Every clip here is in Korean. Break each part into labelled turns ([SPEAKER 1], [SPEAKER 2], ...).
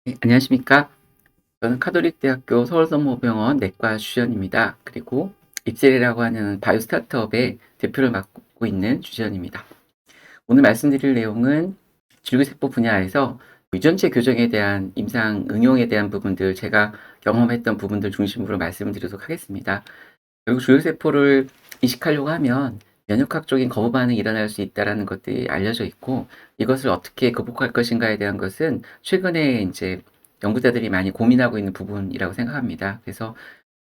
[SPEAKER 1] 네, 안녕하십니까. 저는 카톨릭대학교 서울성모병원 내과 주전입니다. 그리고 입셀이라고 하는 바이오 스타트업의 대표를 맡고 있는 주전입니다. 오늘 말씀드릴 내용은 줄기세포 분야에서 유전체 교정에 대한 임상 응용에 대한 부분들, 제가 경험했던 부분들 중심으로 말씀드리도록 하겠습니다. 결국 줄기세포를 이식하려고 하면 면역학적인 거부 반응이 일어날 수 있다는 것들이 알려져 있고, 이것을 어떻게 극복할 것인가에 대한 것은 최근에 이제 연구자들이 많이 고민하고 있는 부분이라고 생각합니다. 그래서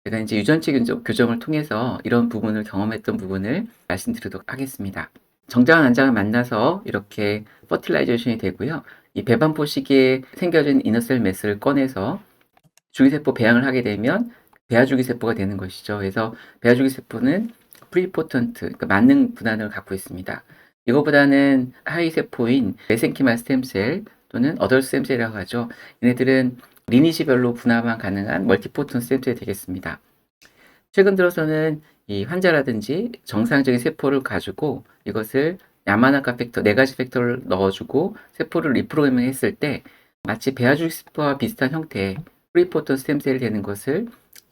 [SPEAKER 1] 제가 이제 유전체 교정을 통해서 이런 부분을 경험했던 부분을 말씀드리도록 하겠습니다. 정자와 난장을 만나서 이렇게 퍼틸라이제이션이 되고요. 이 배반포 시기에 생겨진 이너셀 매스를 꺼내서 줄기세포 배양을 하게 되면 배아줄기세포가 되는 것이죠. 그래서 배아줄기세포는 프리포턴트, 그러니까 만능 분할을 갖고 있습니다. 이거보다는 하위 세포인 메센키마 스템셀 또는 어덜 스템셀이라고 하죠. 얘네들은 리니지별로 분할만 가능한 멀티포턴 스템셀이 되겠습니다. 최근 들어서는 이 환자라든지 정상적인 세포를 가지고 이것을 야마나카 팩터, 네 가지 팩터를 넣어주고 세포를 리프로그래밍 했을 때 마치 배아줄기세포와 비슷한 형태의 프리포터 스템셀이 되는 것을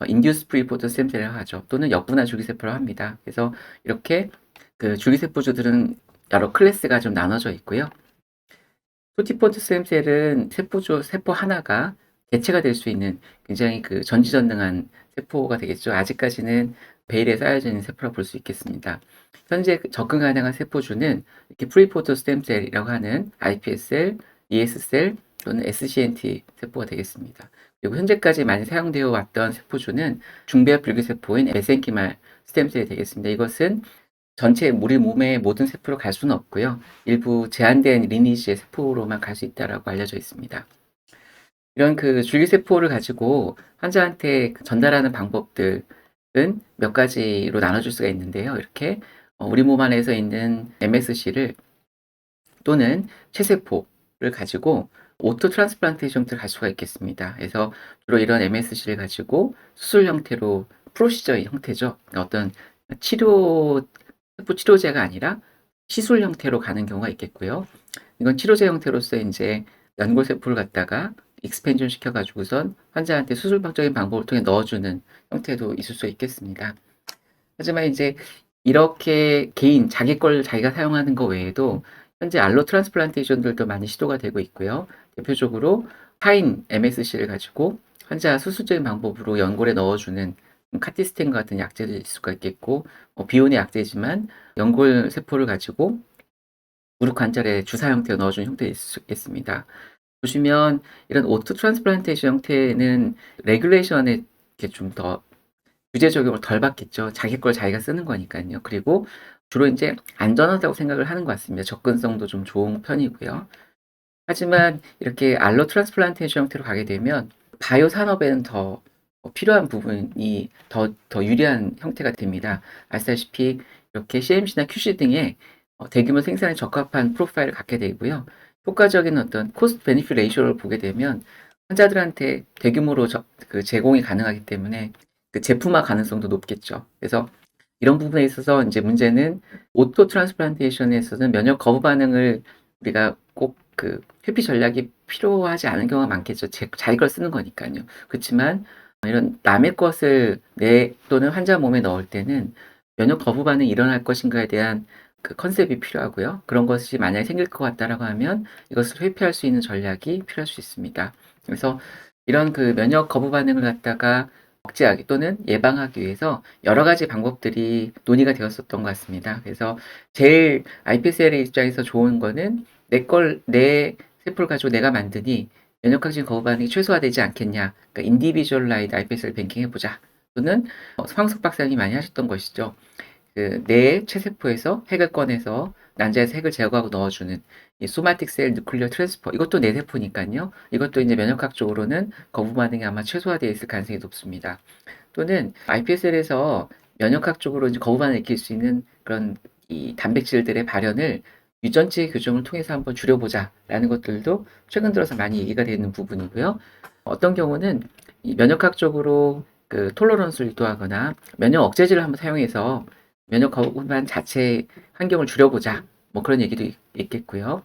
[SPEAKER 1] 인듀스 프리포터 스템셀이라고 하죠. 또는 역분화 줄기세포라고 합니다. 그래서 이렇게 그 줄기세포주들은 여러 클래스가 좀 나눠져 있고요. 토티포트 스템셀은 세포 하나가 개체가 될 수 있는 굉장히 그 전지전능한 세포가 되겠죠. 아직까지는 베일에 쌓여져 있는 세포라고 볼 수 있겠습니다. 현재 접근 가능한 세포주는 이렇게 프리포토 스템셀이라고 하는 iPS셀, ES셀 또는 SCNT 세포가 되겠습니다. 그리고 현재까지 많이 사용되어 왔던 세포주는 중배합 불규세포인 메센키말 스템셀이 되겠습니다. 이것은 전체 우리 몸의 모든 세포로 갈 수는 없고요. 일부 제한된 리니지의 세포로만 갈 수 있다라고 알려져 있습니다. 이런 그 줄기세포를 가지고 환자한테 전달하는 방법들은 몇 가지로 나눠줄 수가 있는데요. 이렇게 우리 몸 안에서 있는 MSC를 또는 체세포를 가지고 오토 트랜스플란테이션을 갈 수가 있겠습니다. 그래서 주로 이런 MSC를 가지고 수술 형태로 프로시저의 형태죠. 어떤 세포 치료제가 아니라 시술 형태로 가는 경우가 있겠고요. 이건 치료제 형태로서 이제 연골세포를 갖다가 익스펜션 시켜가지고선 환자한테 수술적인 방법을 통해 넣어주는 형태도 있을 수 있겠습니다. 하지만 이제 이렇게 개인 자기 걸 자기가 사용하는 거 외에도 현재 알로 트랜스플란테이션들도 많이 시도가 되고 있고요. 대표적으로 파인 MSC를 가지고 환자 수술적인 방법으로 연골에 넣어주는 카티스텐 같은 약제도 있을 수가 있겠고, 비온의 약제지만 연골 세포를 가지고 무릎 관절에 주사 형태로 넣어주는 형태도 있을 수 있겠습니다. 보시면 이런 오토 트랜스플란테이션 형태는 레귤레이션에 이렇게 좀 더 규제 적용을 덜 받겠죠. 자기 걸 자기가 쓰는 거니까요. 그리고 주로 이제 안전하다고 생각을 하는 것 같습니다. 접근성도 좀 좋은 편이고요. 하지만 이렇게 알로 트랜스플란테이션 형태로 가게 되면 바이오 산업에는 더 필요한 부분이 더 유리한 형태가 됩니다. 아시다시피 이렇게 CMC나 QC 등의 대규모 생산에 적합한 프로파일을 갖게 되고요. 효과적인 어떤 코스트 베니핏 레이쇼를 보게 되면 환자들한테 대규모로 제공이 가능하기 때문에 그 제품화 가능성도 높겠죠. 그래서 이런 부분에 있어서 이제 문제는 오토 트랜스플란테이션에서는 면역 거부 반응을 우리가 꼭 그 회피 전략이 필요하지 않은 경우가 많겠죠. 자기 걸 쓰는 거니까요. 그렇지만 이런 남의 것을 내 또는 환자 몸에 넣을 때는 면역 거부 반응이 일어날 것인가에 대한 그 컨셉이 필요하고요. 그런 것이 만약에 생길 것 같다라고 하면 이것을 회피할 수 있는 전략이 필요할 수 있습니다. 그래서 이런 그 면역 거부 반응을 갖다가 억제하기 또는 예방하기 위해서 여러 가지 방법들이 논의가 되었었던 것 같습니다. 그래서 제일 iPSL의 입장에서 좋은 거는 내 세포를 가지고 내가 만드니 면역학적인 거부 반응이 최소화되지 않겠냐. 그러니까 인디비주얼라이드 iPS를 뱅킹 해보자. 또는 황석 박사님이 많이 하셨던 것이죠. 그 뇌의 체세포에서 핵을 꺼내서 난자에서 핵을 제거하고 넣어주는 이 소마틱 셀 뉴클리어 트랜스퍼, 이것도 뇌세포니까요. 이것도 이제 면역학적으로는 거부 반응이 아마 최소화되어 있을 가능성이 높습니다. 또는 iPSL에서 면역학적으로 이제 거부 반응을 일으킬 수 있는 그런 이 단백질들의 발현을 유전체 교정을 통해서 한번 줄여보자라는 것들도 최근 들어서 많이 얘기가 되는 부분이고요. 어떤 경우는 이 면역학적으로 그 톨러런스를 유도하거나 면역 억제제를 한번 사용해서 면역 거부반 자체 환경을 줄여보자. 뭐 그런 얘기도 있겠고요.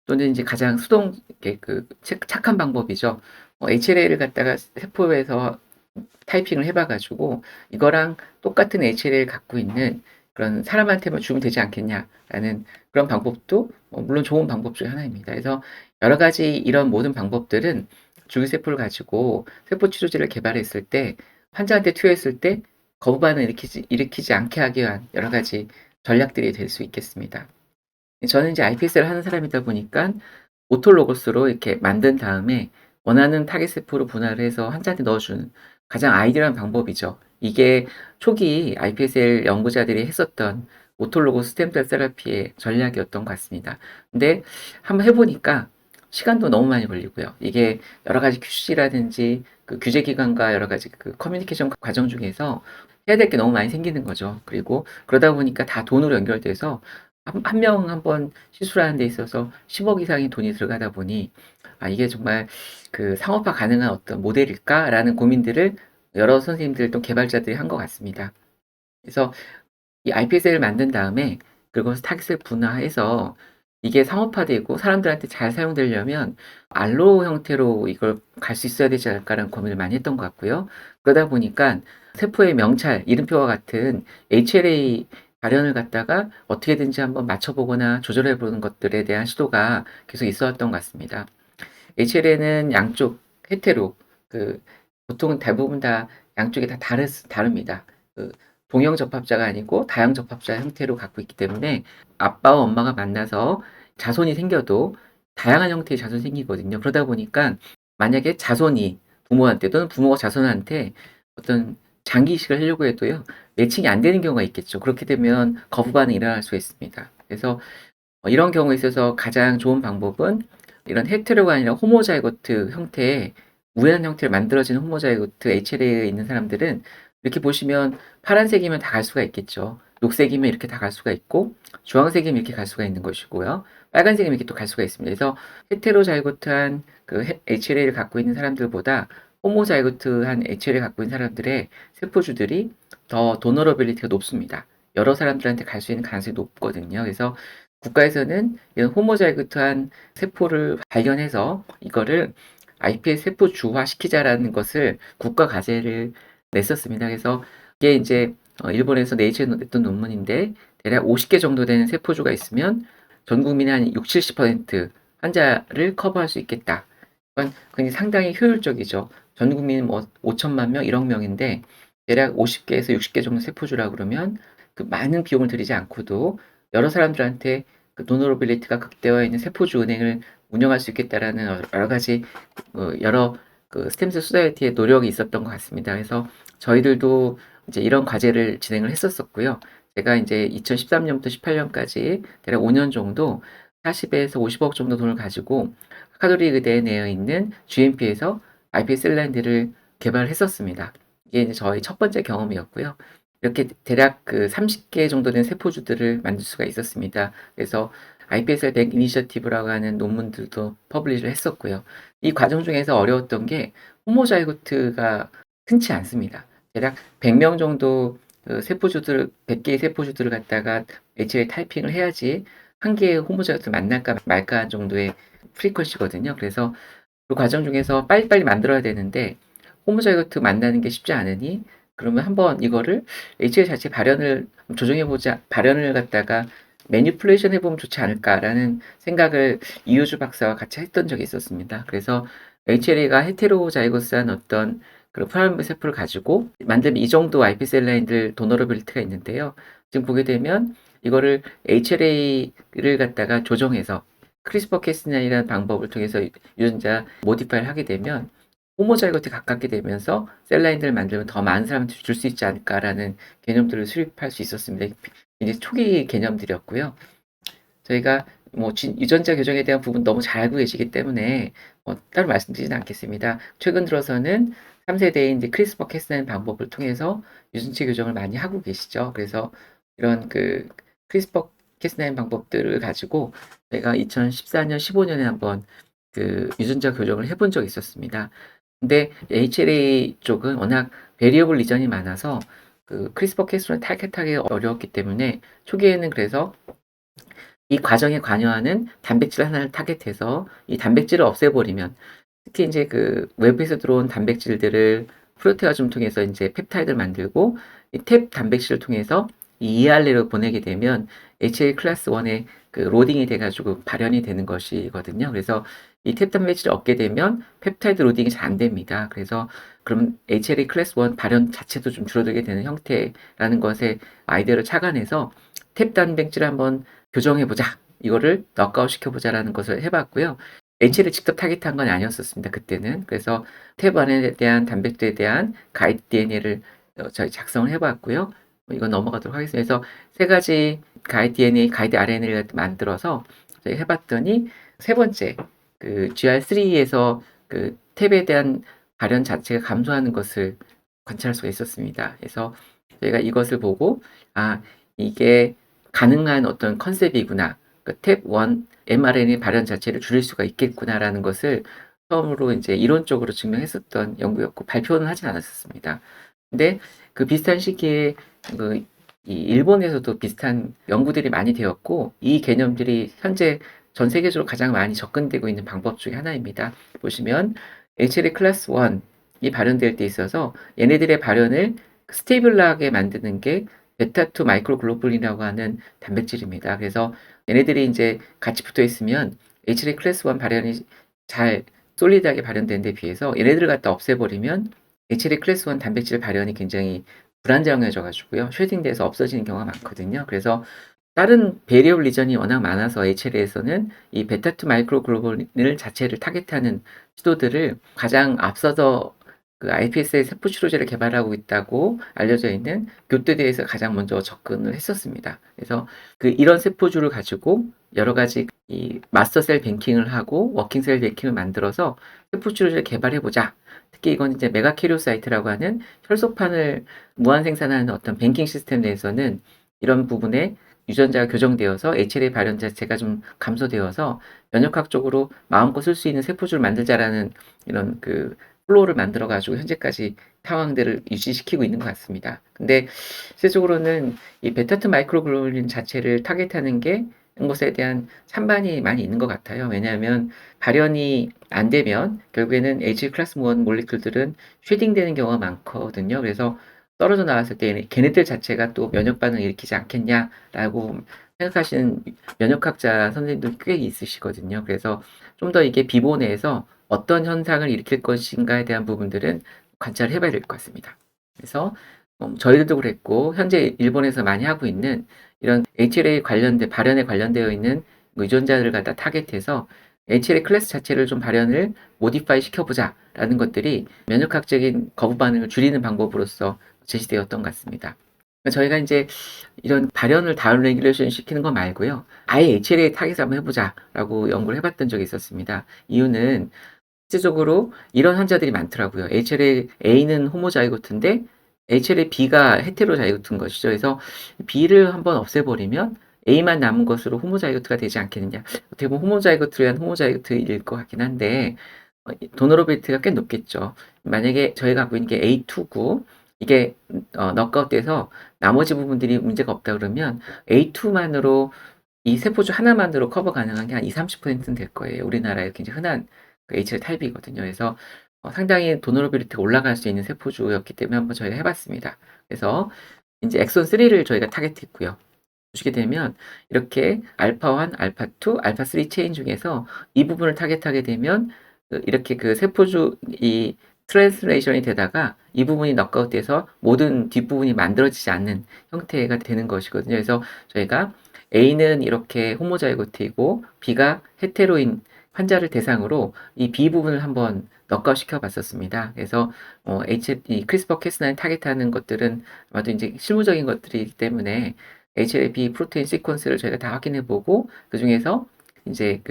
[SPEAKER 1] 또는 이제 가장 수동 이렇게 착한 방법이죠. HLA를 갖다가 세포에서 타이핑을 해봐 가지고 이거랑 똑같은 HLA를 갖고 있는 그런 사람한테만 주면 되지 않겠냐라는 그런 방법도 물론 좋은 방법 중에 하나입니다. 그래서 여러 가지 이런 모든 방법들은 줄기세포를 가지고 세포 치료제를 개발했을 때 환자한테 투여했을 때 거부 반응을 일으키지 않게 하기 위한 여러 가지 전략들이 될 수 있겠습니다. 저는 이제 iPS를 하는 사람이다 보니까 오토로고스로 이렇게 만든 다음에 원하는 타겟 세포로 분할을 해서 환자한테 넣어주는 가장 아이디어한 방법이죠. 이게 초기 iPSL 연구자들이 했었던 오토로고스 스템셀 세라피의 전략이었던 것 같습니다. 근데 한번 해보니까 시간도 너무 많이 걸리고요. 이게 여러 가지 QC라든지 그 규제기관과 여러 가지 그 커뮤니케이션 과정 중에서 해야 될 게 너무 많이 생기는 거죠. 그리고 그러다 보니까 다 돈으로 연결돼서 한 명 한 번 시술하는 데 있어서 10억 이상의 돈이 들어가다 보니 이게 정말 그 상업화 가능한 어떤 모델일까라는 고민들을 여러 선생님들 또 개발자들이 한 것 같습니다. 그래서 이 iPS를 만든 다음에 그것을 타깃을 분화해서 이게 상업화되고 사람들한테 잘 사용되려면 알로 형태로 이걸 갈 수 있어야 되지 않을까라는 고민을 많이 했던 것 같고요. 그러다 보니까 세포의 명찰, 이름표와 같은 HLA 발현을 갖다가 어떻게든지 한번 맞춰보거나 조절해보는 것들에 대한 시도가 계속 있어왔던 것 같습니다. HLA는 양쪽 헤테로, 그 보통은 대부분 다 양쪽이 다 다릅니다. 그 동형 접합자가 아니고 다형 접합자 형태로 갖고 있기 때문에 아빠와 엄마가 만나서 자손이 생겨도 다양한 형태의 자손이 생기거든요. 그러다 보니까 만약에 자손이 부모한테 또는 부모가 자손한테 어떤 장기 이식을 하려고 해도요, 매칭이 안 되는 경우가 있겠죠. 그렇게 되면 거부 반응이 일어날 수가 있습니다. 그래서 이런 경우에 있어서 가장 좋은 방법은 이런 헤테로가 아니라 호모자이고트 형태의 우연한 형태로 만들어진 호모자이고트 HLA에 있는 사람들은 이렇게 보시면 파란색이면 다 갈 수가 있겠죠. 녹색이면 이렇게 다 갈 수가 있고 주황색이면 이렇게 갈 수가 있는 것이고요. 빨간색이면 이렇게 또 갈 수가 있습니다. 그래서 헤테로자이고트한 그 HLA를 갖고 있는 사람들보다 호모자이고트한 HLA를 갖고 있는 사람들의 세포주들이 더 도너러빌리티가 높습니다. 여러 사람들한테 갈 수 있는 가능성이 높거든요. 그래서 국가에서는 이런 호모자이고트한 세포를 발견해서 이거를 iPS 세포 주화시키자라는 것을 국가 과제를 냈었습니다. 그래서 이게 이제 일본에서 네이처에 냈던 논문인데 대략 50개 정도 되는 세포주가 있으면 전 국민의 한 6, 70% 환자를 커버할 수 있겠다. 그건 상당히 효율적이죠. 전 국민 뭐 5천만 명, 1억 명인데 대략 50개에서 60개 정도 세포주라 그러면 그 많은 비용을 들이지 않고도 여러 사람들한테 그 도너러빌리티가 극대화해 있는 세포주 은행을 운영할 수 있겠다라는 여러 가지 여러 그 스템셀 소사이어티의 노력이 있었던 것 같습니다. 그래서 저희들도 이제 이런 과제를 진행을 했었었고요. 제가 이제 2013년부터 18년까지 대략 5년 정도 40에서 50억 정도 돈을 가지고 카톨릭 의대에 내어 있는 GMP에서 iPS 셀라인들을 개발했었습니다. 이게 이제 저희 첫 번째 경험이었고요. 이렇게 대략 그 30개 정도 된 세포주들을 만들 수가 있었습니다. 그래서 iPSL 100 이니셔티브라고 하는 논문들도 퍼블리시를 했었고요. 이 과정 중에서 어려웠던 게 호모자이고트가 흔치 않습니다. 대략 100명 정도 그 세포주들, 100개의 세포주들을 갖다가 HLA 타이핑을 해야지 한 개의 호모자이고트를 만날까 말까 정도의 프리퀀시거든요. 그래서 그 과정 중에서 빨리빨리 만들어야 되는데 호모자이고트 만나는 게 쉽지 않으니 그러면 한번 이거를 HL 자체 발현을 조정해보자, 발현을 갖다가 매니플레이션 해보면 좋지 않을까라는 생각을 이효주 박사와 같이 했던 적이 있었습니다. 그래서 HLA가 헤테로자이고스한 어떤 그런 프라임 세포를 가지고 만들면 이 정도 iPS 라인들 도너러빌리티가 있는데요. 지금 보게 되면 이거를 HLA를 갖다가 조정해서 크리스퍼 캐스나이라는 방법을 통해서 유전자 모디파이를 하게 되면 호모자이고트에 가깝게 되면서 셀라인들을 만들면 더 많은 사람한테 줄 수 있지 않을까라는 개념들을 수립할 수 있었습니다. 이제 초기 개념들이었고요. 저희가 뭐 유전자 교정에 대한 부분 너무 잘 알고 계시기 때문에 따로 말씀드리진 않겠습니다. 최근 들어서는 3세대인 이제 크리스퍼 캐스나인 방법을 통해서 유전체 교정을 많이 하고 계시죠. 그래서 이런 그 크리스퍼 캐스나인 방법들을 가지고 제가 2014년, 15년에 한번 그 유전자 교정을 해본 적이 있었습니다. 근데 HLA 쪽은 워낙 베리어블 리전이 많아서 그 크리스퍼 캐스를 타겟하기 어려웠기 때문에 초기에는 그래서 이 과정에 관여하는 단백질 하나를 타겟해서 이 단백질을 없애버리면, 특히 인제 그 외부에서 들어온 단백질들을 프로테아좀 통해서 인제 펩타이드를 만들고 이 탭 단백질을 통해서 이 ERA로 보내게 되면 HLA 클래스 1에 그 로딩이 돼 가지고 발현이 되는 것이거든요. 그래서 이 탭 단백질을 얻게 되면 펩타이드 로딩이 잘 안 됩니다. 그래서 그럼 HLA 클래스 1 발현 자체도 좀 줄어들게 되는 형태라는 것에 아이디어를 착안해서 '탭 단백질을 한번 교정해 보자. 이거를 너크아웃 시켜 보자.'라는 것을 해 봤고요. H를 직접 타깃한 건 아니었었습니다, 그때는. 그래서 탭 안에 대한 단백질에 대한 가이드 DNA를 저희 작성을 해 봤고요. 이건 넘어가도록 하겠습니다. 그래서 세 가지 가이드 DNA, 가이드 RNA를 만들어서 저희 해 봤더니 세 번째 그 GR3에서 그 탭에 대한 발현 자체가 감소하는 것을 관찰할 수가 있었습니다. 그래서 저희가 이것을 보고 '아, 이게 가능한 어떤 컨셉이구나. 그 탭1 mRNA 발현 자체를 줄일 수가 있겠구나.'라는 것을 처음으로 인제 이론적으로 증명했었던 연구였고, 발표는 하진 않았었습니다. 근데 그 비슷한 시기에 그 이 일본에서도 비슷한 연구들이 많이 되었고, 이 개념들이 현재 전 세계적으로 가장 많이 접근되고 있는 방법 중에 하나입니다. 보시면 HLA 클래스 1이 발현될 때 있어서 얘네들의 발현을 스테이블하게 만드는 게 베타2 마이크로글로불린이라고 하는 단백질입니다. 그래서 얘네들이 인제 같이 붙어 있으면 HLA 클래스 1 발현이 잘 솔리드하게 발현되는 데 비해서 얘네들을 갖다 없애버리면 HLA 클래스 1 단백질 발현이 굉장히 불안정해져 가지고요, 쉐딩돼서 없어지는 경우가 많거든요. 그래서 다른 베리어블 리전이 워낙 많아서 HLA에서는 이 베타2 마이크로글로불린 자체를 타겟하는 시도들을 가장 앞서서 그 iPS의 세포 치료제를 개발하고 있다고 알려져 있는 교토대에서 가장 먼저 접근을 했었습니다. 그래서 그 이런 세포주를 가지고 여러 가지 이 마스터 셀 뱅킹을 하고 워킹 셀 뱅킹을 만들어서 세포 치료제를 개발해 보자. 특히 이건 이제 메가캐리오사이트라고 하는 혈소판을 무한 생산하는 어떤 뱅킹 시스템 내에서는 이런 부분에 유전자가 교정되어서 HLA 발현 자체가 좀 감소되어서 면역학적으로 마음껏 쓸 수 있는 세포주를 만들자라는 이런 그 플로우를 만들어 가지고 현재까지 상황들을 유지시키고 있는 것 같습니다. 근데 실질적으로는 이 베타2 마이크로글로불린 자체를 타겟하는 게 것에 대한 찬반이 많이 있는 것 같아요. 왜냐하면 발현이 안 되면 결국에는 H 클래스 1 몰리큘들은 쉐딩되는 경우가 많거든요. 그래서 떨어져 나왔을 때 걔네들 자체가 또 면역 반응을 일으키지 않겠냐라고 생각하시는 면역학자 선생님들 꽤 있으시거든요. 그래서 좀 더 이게 비보 내에서 어떤 현상을 일으킬 것인가에 대한 부분들은 관찰을 해 봐야 될 것 같습니다. 그래서 저희들도 그랬고 현재 일본에서 많이 하고 있는 이런 HLA 관련된 발현에 관련되어 있는 유전자들을 갖다 타겟해서 HLA 클래스 자체를 좀 발현을 모디파이 시켜보자라는 것들이 면역학적인 거부 반응을 줄이는 방법으로서 제시되었던 것 같습니다. 저희가 이제 이런 발현을 다운 레귤레이션 시키는 거 말고요, 아예 HLA 타겟을 한번 해보자라고 연구를 해봤던 적이 있었습니다. 이유는 실제적으로 이런 환자들이 많더라고요. HLA A는 호모자이고트인데 HLA B가 헤테로자이고트인 것이죠. 그래서 B를 한번 없애버리면 A만 남은 것으로 호모자이고트가 되지 않겠느냐. 어떻게 보면 호모자이고트를 위한 호모자이고트일 것 같긴 한데 도너러빌리티가 꽤 높겠죠. 만약에 저희가 갖고 있는 게 A2고 이게 너크아웃돼서 나머지 부분들이 문제가 없다 그러면 A2만으로 이 세포주 하나만으로 커버 가능한 게 한 20-30%는 될 거예요. 우리나라에 굉장히 흔한 그 HL 타입이거든요. 그래서 상당히 도너러빌리티가 올라갈 수 있는 세포주였기 때문에 한번 저희가 해 봤습니다. 그래서 인제 엑손 3를 저희가 타겟했고요. 보시게 되면 이렇게 알파 1, 알파 2, 알파 3 체인 중에서 이 부분을 타겟하게 되면 이렇게 그 세포주 이 트랜스레이션이 되다가 이 부분이 너크아웃돼서 모든 뒷부분이 만들어지지 않는 형태가 되는 것이거든요. 그래서 저희가 A는 이렇게 호모자이고트이고 B가 헤테로인 환자를 대상으로 이 B 부분을 한번 너크아웃 시켜 봤었습니다. 그래서 이 크리스퍼 캐스나인 타겟하는 것들은 아마도 인제 실무적인 것들이기 때문에 HLA-B 프로테인 시퀀스를 저희가 다 확인해 보고 그중에서 인제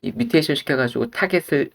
[SPEAKER 1] 이 뮤테이션 시켜 가지고 타겟을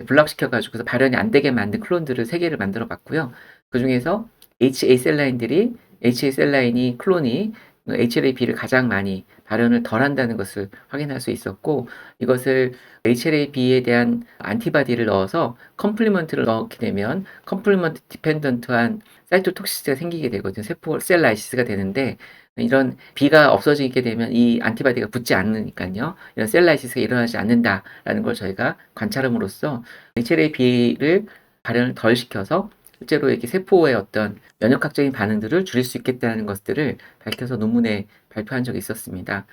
[SPEAKER 1] 블락시켜 가지고서 발현이 안 되게 만든 클론들을 3개를 만들어 봤고요. 그중에서 HA 셀 라인이 클론이 HLA-B를 가장 많이 발현을 덜 한다는 것을 확인할 수 있었고, 이것을 HLA-B에 대한 안티바디를 넣어서 컴플리먼트를 넣게 되면 컴플리먼트 디펜던트한 사이토톡시스가 생기게 되거든요. 세포 셀 라이시스가 되는데, 이런 B가 없어지게 되면 이 안티바디가 붙지 않으니까요. 이런 셀 라이시스가 일어나지 않는다라는 걸 저희가 관찰함으로써 HLA-B를 발현을 덜 시켜서 실제로 이렇게 세포의 어떤 면역학적인 반응들을 줄일 수 있겠다는 것들을 밝혀서 논문에 발표한 적이 있었습니다.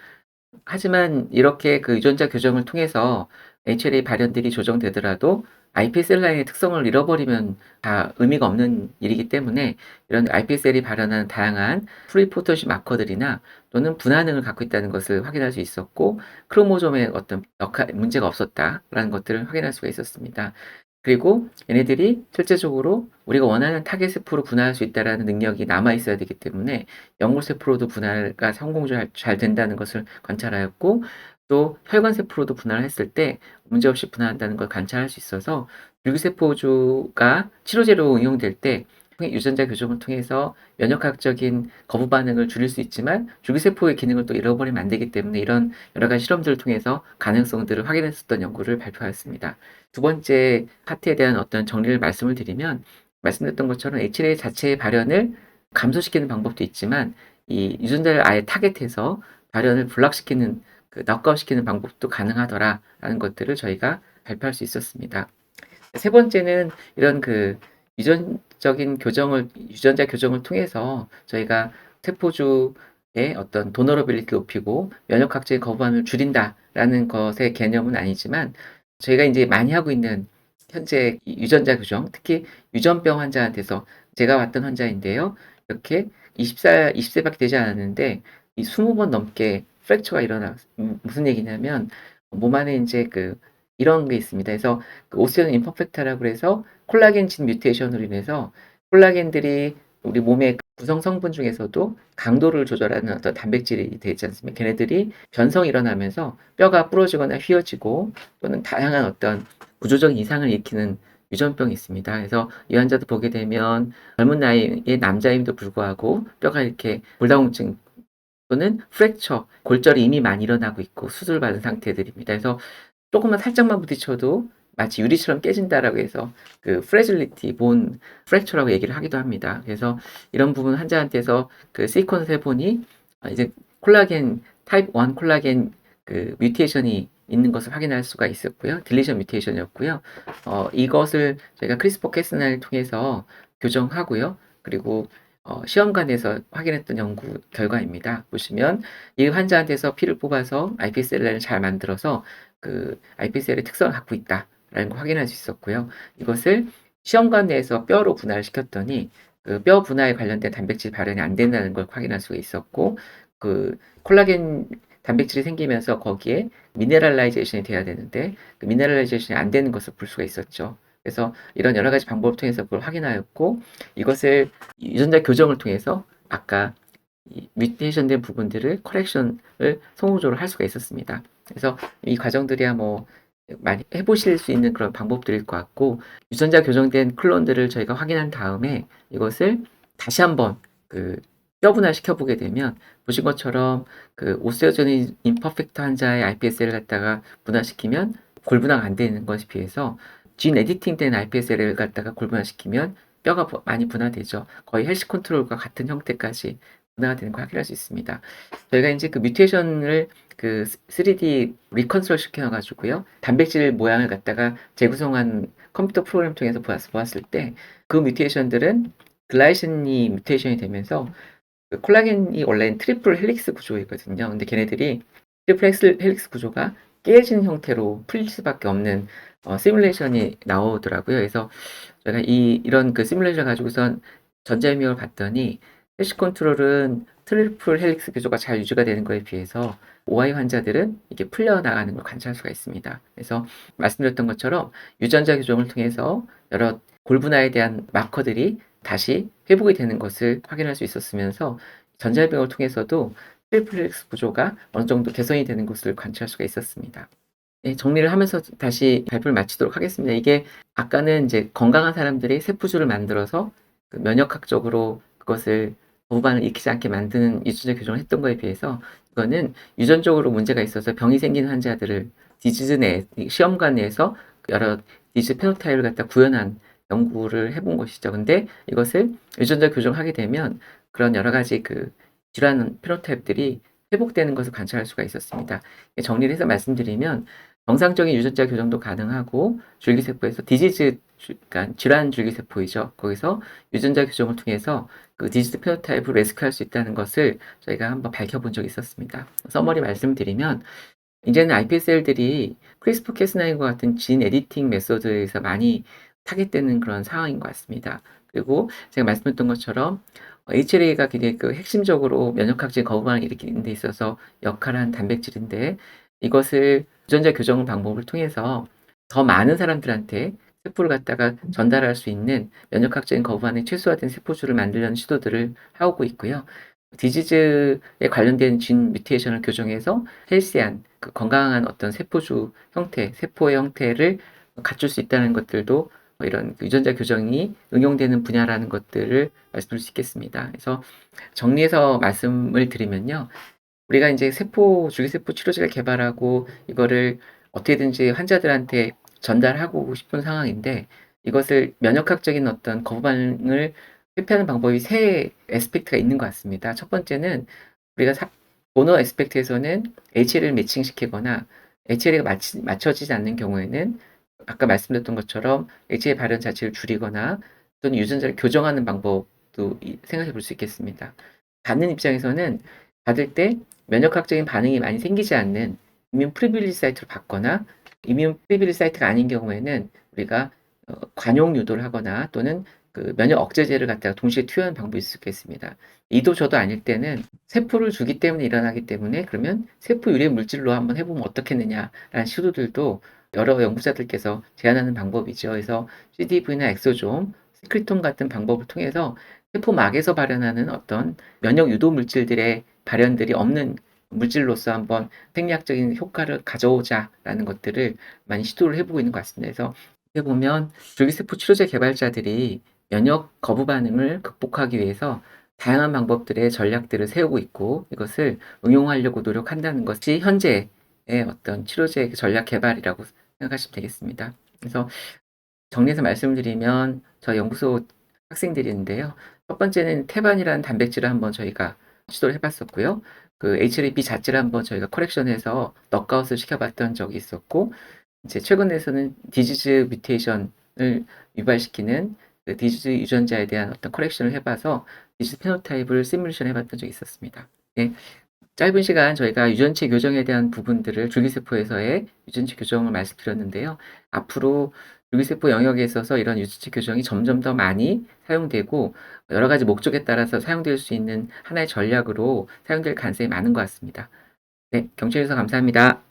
[SPEAKER 1] 하지만 이렇게 그 유전자 교정을 통해서 HLA 발현들이 조정되더라도 iPS 셀라인의 특성을 잃어버리면 다 의미가 없는 일이기 때문에 이런 iPS 셀이 발현한 다양한 프리포토시 마커들이나 또는 분화능을 갖고 있다는 것을 확인할 수 있었고, 크로모솜에 어떤 문제가 없었다라는 것들을 확인할 수가 있었습니다. 그리고 얘네들이 실제적으로 우리가 원하는 타겟 세포로 분할할 수 있다라는 능력이 남아 있어야 되기 때문에 영구 세포로도 분할가 성공적으로 잘 된다는 것을 관찰하였고, 또 혈관 세포로도 분할을 했을 때 문제없이 분할한다는 걸 관찰할 수 있어서 줄기세포주가 치료제로 응용될 때 유전자 교정을 통해서 면역학적인 거부 반응을 줄일 수 있지만 줄기세포의 기능을 또 잃어버리면 안 되기 때문에 이런 여러 가지 실험들을 통해서 가능성들을 확인했었던 연구를 발표하였습니다. 두 번째 파트에 대한 어떤 정리를 말씀을 드리면, 말씀드렸던 것처럼 HLA 자체의 발현을 감소시키는 방법도 있지만 이 유전자를 아예 타겟해서 발현을 블락시키는 낙과시키는 방법도 가능하더라라는 것들을 저희가 발표할 수 있었습니다. 세 번째는 이런 유전자 교정을 통해서 저희가 세포주의 어떤 도너러빌리티 높이고 면역학적인 거부감을 줄인다라는 것의 개념은 아니지만, 저희가 이제 많이 하고 있는 현재 유전자 교정, 특히 유전병 환자한테서 제가 봤던 환자인데요. 이렇게 20세밖에 되지 않았는데 이 20번 넘게 프랙처가 무슨 얘기냐면 몸 안에 이제 이런 게 있습니다. 그래서 오스티온 임퍼펙타라고 해서 콜라겐 진 뮤테이션으로 인해서 콜라겐들이 우리 몸의 구성 성분 중에서도 강도를 조절하는 어떤 단백질이 되지 않습니까? 걔네들이 변성이 일어나면서 뼈가 부러지거나 휘어지고 또는 다양한 어떤 구조적인 이상을 일으키는 유전병이 있습니다. 그래서 이 환자도 보게 되면 젊은 나이의 남자임에도 불구하고 뼈가 이렇게 골다공증 또는 프랙처, 골절이 이미 많이 일어나고 있고 수술받은 상태들입니다. 그래서 조금만 살짝만 부딪혀도 마치 유리처럼 깨진다라고 해서 프레질리티 본 프랙처라고 얘기를 하기도 합니다. 그래서 이런 부분 환자한테서 시퀀스 해보니 이제 콜라겐 타입 1 콜라겐 뮤테이션이 있는 것을 확인할 수가 있었고요. 딜리션 뮤테이션이었고요. 이것을 저희가 크리스퍼 캐스나를 통해서 교정하고요. 그리고 시험관에서 확인했던 연구 결과입니다. 보시면 이 환자한테서 피를 뽑아서 iPS 셀을 잘 만들어서 iPS 셀의 특성을 갖고 있다라는 걸 확인할 수 있었고요. 이것을 시험관 내에서 뼈로 분할시켰더니 뼈 분할에 관련된 단백질 발현이 안 된다는 걸 확인할 수가 있었고, 콜라겐 단백질이 생기면서 거기에 미네랄라이제이션이 돼야 되는데 미네랄라이제이션이 안 되는 것을 볼 수가 있었죠. 그래서 이런 여러 가지 방법을 통해서 그걸 확인하였고, 이것을 유전자 교정을 통해서 아까 뮤테이션된 부분들을 커렉션을 성공적으로 할 수가 있었습니다. 그래서 이 과정들이야 많이 해보실 수 있는 그런 방법들일 것 같고, 유전자 교정된 클론들을 저희가 확인한 다음에 이것을 다시 한번 뼈 분할 시켜보게 되면 보신 것처럼 오스티오제닉 임퍼펙트 환자의 iPS를 갖다가 분할시키면 골분화가 안 되는 것에 비해서 진 에디팅된 iPS를 갖다가 골분화시키면 뼈가 많이 분화되죠. 거의 헬시 컨트롤과 같은 형태까지 분화가 되는 걸 확인할 수 있습니다. 저희가 이제 뮤테이션을 3D 리컨스트럭 시켜가지고요. 단백질 모양을 갖다가 재구성한 컴퓨터 프로그램 통해서 보았을 때 그 뮤테이션들은 글라이신이 뮤테이션이 되면서 콜라겐이 원래는 트리플 헬릭스 구조이거든요. 근데 걔네들이 트리플 헬릭스 구조가 깨진 형태로 풀릴 수밖에 없는 시뮬레이션이 나오더라고요. 그래서 제가 이런 시뮬레이션 가지고선 전자유명을 봤더니 해시 컨트롤은 트리플 헬릭스 구조가 잘 유지가 되는 것에 비해서 OI 환자들은 이게 풀려나가는 걸 관찰할 수가 있습니다. 그래서 말씀드렸던 것처럼 유전자 교정을 통해서 여러 골분화에 대한 마커들이 다시 회복이 되는 것을 확인할 수 있었으면서 전자유명을 통해서도 트리플 헬릭스 구조가 어느 정도 개선이 되는 것을 관찰할 수가 있었습니다. 네, 정리를 하면서 다시 발표를 마치도록 하겠습니다. 이게 아까는 이제 건강한 사람들이 세포주를 만들어서 면역학적으로 그것을 거부반응을 일으키지 않게 만드는 유전자 교정을 했던 거에 비해서 이거는 유전적으로 문제가 있어서 병이 생긴 환자들을 디지즈 내 시험관 내에서 여러 디지즈 페노타입을 갖다 구현한 연구를 해본 것이죠. 근데 이것을 유전자 교정하게 되면 그런 여러 가지 그 질환 페노타입들이 회복되는 것을 관찰할 수가 있었습니다. 정리를 해서 말씀드리면 정상적인 유전자 교정도 가능하고 줄기세포에서 디지즈 그러니까 질환 줄기세포이죠. 거기서 유전자 교정을 통해서 그 디지즈 페노타입을 레스큐할 수 있다는 것을 저희가 한번 밝혀본 적이 있었습니다. 서머리 말씀드리면 이제는 iPScel들이 크리스퍼-캐스나인과 같은 진 에디팅 메소드에서 많이 타겟되는 그런 상황인 것 같습니다. 그리고 제가 말씀드렸던 것처럼 HLA가 굉장히 그 핵심적으로 면역학적인 거부반응을 일으키는 데 있어서 역할을 한 단백질인데 이것을 유전자 교정 방법을 통해서 더 많은 사람들한테 세포를 갖다가 전달할 수 있는 면역학적인 거부반응이 최소화된 세포수를 만들려는 시도들을 하고 있고요. 디지즈에 관련된 진 뮤테이션을 교정해서 헬시한 그 건강한 어떤 세포주 형태, 세포의 형태를 갖출 수 있다는 것들도 이런 유전자 교정이 응용되는 분야라는 것들을 말씀드릴 수 있겠습니다. 그래서 정리해서 말씀을 드리면요. 우리가 이제 줄기세포 치료제를 개발하고 이거를 어떻게든지 환자들한테 전달하고 싶은 상황인데 이것을 면역학적인 어떤 거부 반응을 회피하는 방법이 세 에스펙트가 있는 것 같습니다. 첫 번째는 우리가 도너 에스펙트에서는 HL을 매칭시키거나 HL이 맞춰지지 않는 경우에는 아까 말씀드렸던 것처럼 HL 발현 자체를 줄이거나 또는 유전자를 교정하는 방법도 생각해 볼 수 있겠습니다. 받는 입장에서는 받을 때 면역학적인 반응이 많이 생기지 않는 이뮨 프리빌리지 사이트로 받거나 이뮨 프리빌리지 사이트가 아닌 경우에는 우리가 관용 유도를 하거나 또는 그 면역 억제제를 갖다가 동시에 투여하는 방법이 있을 수 있겠습니다. 이도 저도 아닐 때는 세포를 주기 때문에 일어나기 때문에 그러면 세포 유래 물질로 한번 해보면 어떻겠느냐라는 시도들도 여러 연구자들께서 제안하는 방법이죠. 그래서 CDV나 엑소좀, 스크리톤 같은 방법을 통해서 세포막에서 발현하는 어떤 면역 유도 물질들의 발현들이 없는 물질로서 한번 생리학적인 효과를 가져오자라는 것들을 많이 시도를 해보고 있는 것 같습니다. 그래서 어떻게 보면 줄기세포 치료제 개발자들이 면역 거부 반응을 극복하기 위해서 다양한 방법들의 전략들을 세우고 있고 이것을 응용하려고 노력한다는 것이 현재의 어떤 치료제 전략 개발이라고 생각하시면 되겠습니다. 그래서 정리해서 말씀드리면 저희 연구소 학생들이 있는데요. 첫 번째는 태반이라는 단백질을 한번 저희가 시도를 해봤었고요. 그 HLA-B 자체를 한번 저희가 커렉션해서 넉아웃을 시켜봤던 적이 있었고, 이제 최근에서는 디지즈 뮤테이션을 유발시키는 그 디지즈 유전자에 대한 어떤 커렉션을 해봐서 디지즈 페노타입을 시뮬레이션 해봤던 적이 있었습니다. 네. 짧은 시간 저희가 유전체 교정에 대한 부분들을 줄기세포에서의 유전체 교정을 말씀드렸는데요. 앞으로 줄기세포 영역에 있어서 이런 유전체 교정이 점점 더 많이 사용되고 여러 가지 목적에 따라서 사용될 수 있는 하나의 전략으로 사용될 가능성이 많은 것 같습니다. 네, 경청해 주셔서 감사합니다.